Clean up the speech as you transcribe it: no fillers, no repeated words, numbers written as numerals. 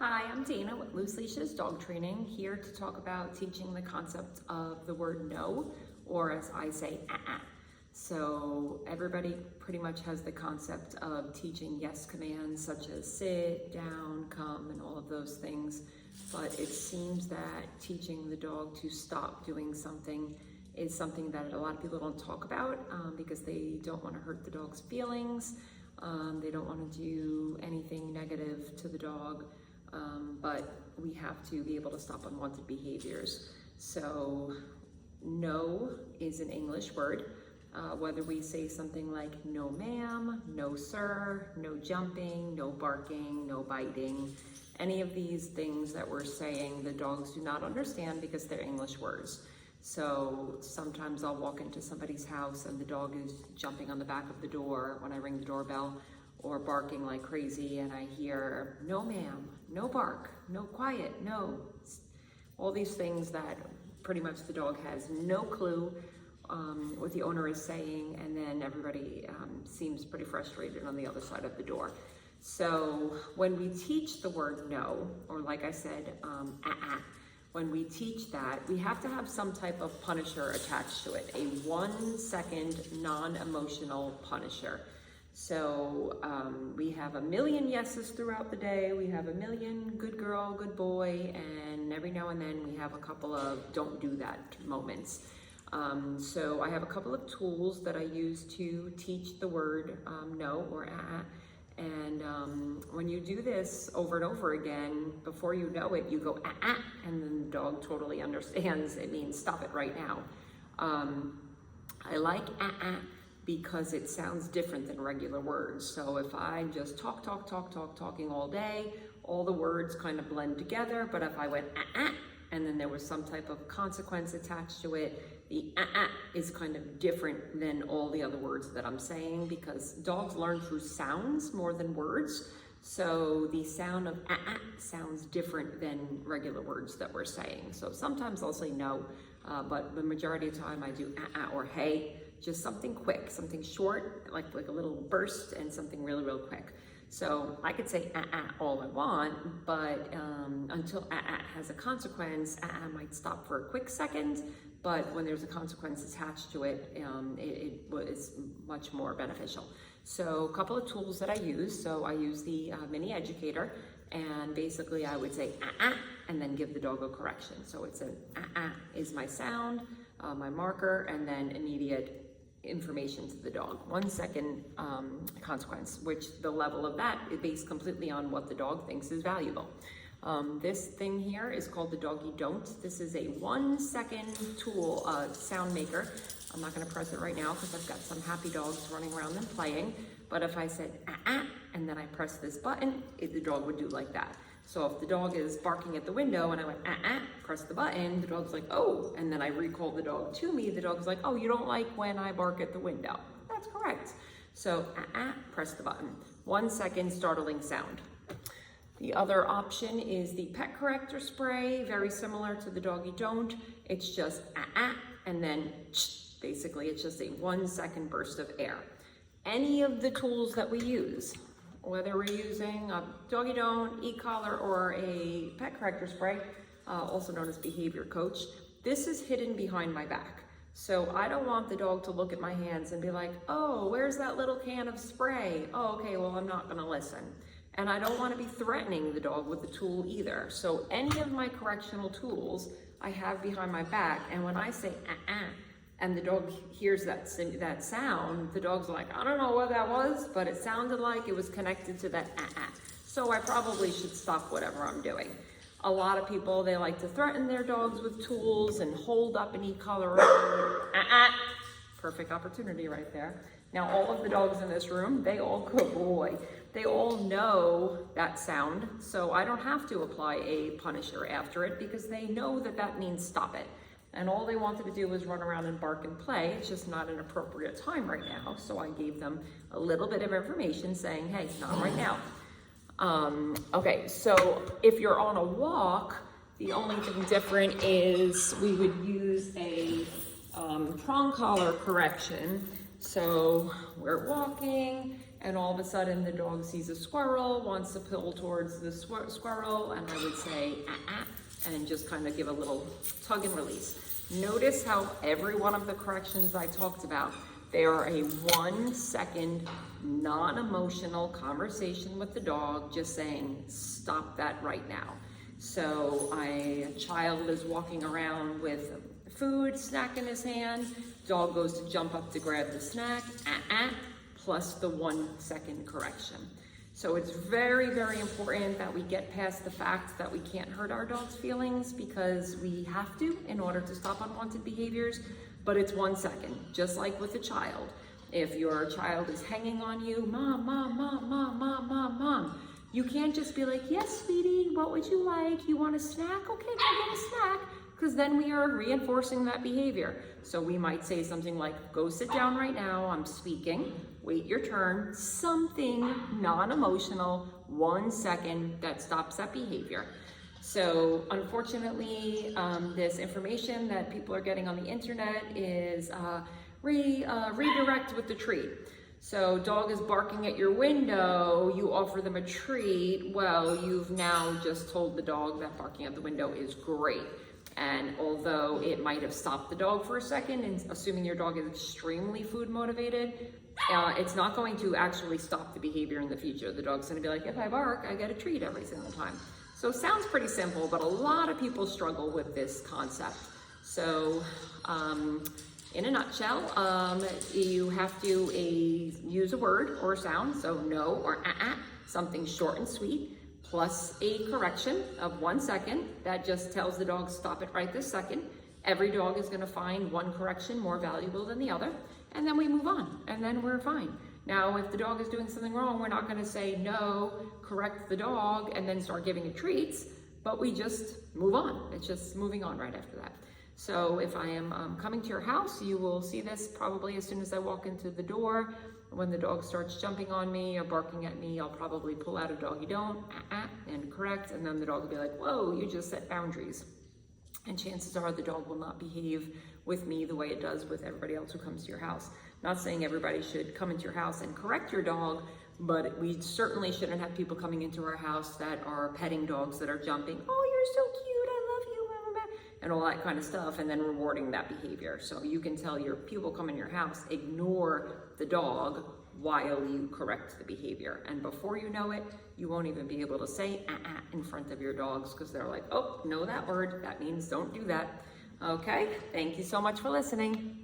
Hi, I'm Dana with Loose Leashes Dog Training, here to talk about teaching the concept of the word no, or as I say, ah. So everybody pretty much has the concept of teaching yes commands such as sit, down, come, and all of those things. But it seems that teaching the dog to stop doing something is something that a lot of people don't talk about because they don't want to hurt the dog's feelings. They don't want to do anything negative to the dog. But we have to be able to stop unwanted behaviors. So no is an English word. Whether we say something like no ma'am, no sir, no jumping, no barking, no biting, any of these things that we're saying the dogs do not understand because they're English words. So sometimes I'll walk into somebody's house and the dog is jumping on the back of the door when I ring the doorbell, or barking like crazy, and I hear, no ma'am, no bark, no quiet, no. All these things that pretty much the dog has no clue what the owner is saying, and then everybody seems pretty frustrated on the other side of the door. So when we teach the word no, or like I said, when we teach that, we have to have some type of punisher attached to it, a 1 second non-emotional punisher. So we have a million yeses throughout the day. We have a million good girl, good boy, and every now and then we have a couple of don't do that moments. So I have a couple of tools that I use to teach the word no or and when you do this over and over again, before you know it, you go and then the dog totally understands it means stop it right now. I like because it sounds different than regular words. So if I just talking all day, all the words kind of blend together. But if I went and then there was some type of consequence attached to it, the is kind of different than all the other words that I'm saying, because dogs learn through sounds more than words. So the sound of sounds different than regular words that we're saying. So sometimes I'll say no, but the majority of the time I do or hey, just something quick, something short, like a little burst, and something really, real quick. So I could say all I want, but until has a consequence, might stop for a quick second, but when there's a consequence attached to it, it is much more beneficial. So a couple of tools that I use. So I use the mini educator, and basically I would say and then give the dog a correction. So it's an is my sound, my marker, and then immediate information to the dog. 1 second consequence, which the level of that is based completely on what the dog thinks is valuable. This thing here is called the Doggy Don't. This is a 1 second tool, sound maker. I'm not gonna press it right now because I've got some happy dogs running around and playing. But if I said and then I press this button, the dog would do like that. So if the dog is barking at the window and I went press the button, the dog's like, oh, and then I recall the dog to me, the dog's like, oh, you don't like when I bark at the window. That's correct. So press the button. 1 second startling sound. The other option is the pet corrector spray, very similar to the Doggy Don't. It's just and then basically it's just a 1 second burst of air. Any of the tools that we use, whether we're using a Doggy Don't, e-collar, or a pet corrector spray, also known as behavior coach, this is hidden behind my back. So I don't want the dog to look at my hands and be like, oh, where's that little can of spray? Oh, okay, well, I'm not gonna listen. And I don't wanna be threatening the dog with the tool either. So any of my correctional tools I have behind my back, and when I say and the dog hears that sound, the dog's like, I don't know what that was, but it sounded like it was connected to that So I probably should stop whatever I'm doing. A lot of people, they like to threaten their dogs with tools and hold up an e-collar. Perfect opportunity right there. Now all of the dogs in this room, they all, good boy, they all know that sound, so I don't have to apply a punisher after it because they know that that means stop it. And all they wanted to do was run around and bark and play. It's just not an appropriate time right now. So I gave them a little bit of information saying, hey, not right now. Okay, so if you're on a walk, the only thing different is we would use a prong collar correction. So we're walking and all of a sudden the dog sees a squirrel, wants to pull towards the squirrel, and I would say, and just kind of give a little tug and release. Notice how every one of the corrections I talked about, they are a 1 second non-emotional conversation with the dog, just saying, stop that right now. So a child is walking around with food, snack in his hand, dog goes to jump up to grab the snack, plus the 1 second correction. So it's very, very important that we get past the fact that we can't hurt our dog's feelings, because we have to in order to stop unwanted behaviors, but it's 1 second, just like with a child. If your child is hanging on you, mom, mom, mom, mom, mom, mom, mom, you can't just be like, yes, sweetie, what would you like? You want a snack? Okay, go get a snack. Because then we are reinforcing that behavior. So we might say something like, go sit down right now, I'm speaking, wait your turn, something non-emotional, 1 second that stops that behavior. So unfortunately, this information that people are getting on the internet is redirect with the treat. So dog is barking at your window, you offer them a treat, well, you've now just told the dog that barking at the window is great. And although it might have stopped the dog for a second, and assuming your dog is extremely food motivated, it's not going to actually stop the behavior in the future. The dog's gonna be like, if I bark, I get a treat every single time. So it sounds pretty simple, but a lot of people struggle with this concept. So in a nutshell, you have to use a word or a sound, so no or something short and sweet, plus a correction of 1 second that just tells the dog, stop it right this second. Every dog is gonna find one correction more valuable than the other, and then we move on, and then we're fine. Now, if the dog is doing something wrong, we're not gonna say no, correct the dog, and then start giving it treats, but we just move on. It's just moving on right after that. So if I am coming to your house, you will see this probably as soon as I walk into the door. When the dog starts jumping on me or barking at me, I'll probably pull out a doggy don't, and correct, and then the dog will be like, whoa, you just set boundaries. And chances are the dog will not behave with me the way it does with everybody else who comes to your house. Not saying everybody should come into your house and correct your dog, but we certainly shouldn't have people coming into our house that are petting dogs that are jumping, oh, you're so cute, I love you, blah, blah, blah, and all that kind of stuff, and then rewarding that behavior. So you can tell your people come in your house, ignore the dog while you correct the behavior. And before you know it, you won't even be able to say in front of your dogs, because they're like, oh, know that word, that means don't do that. Okay, thank you so much for listening.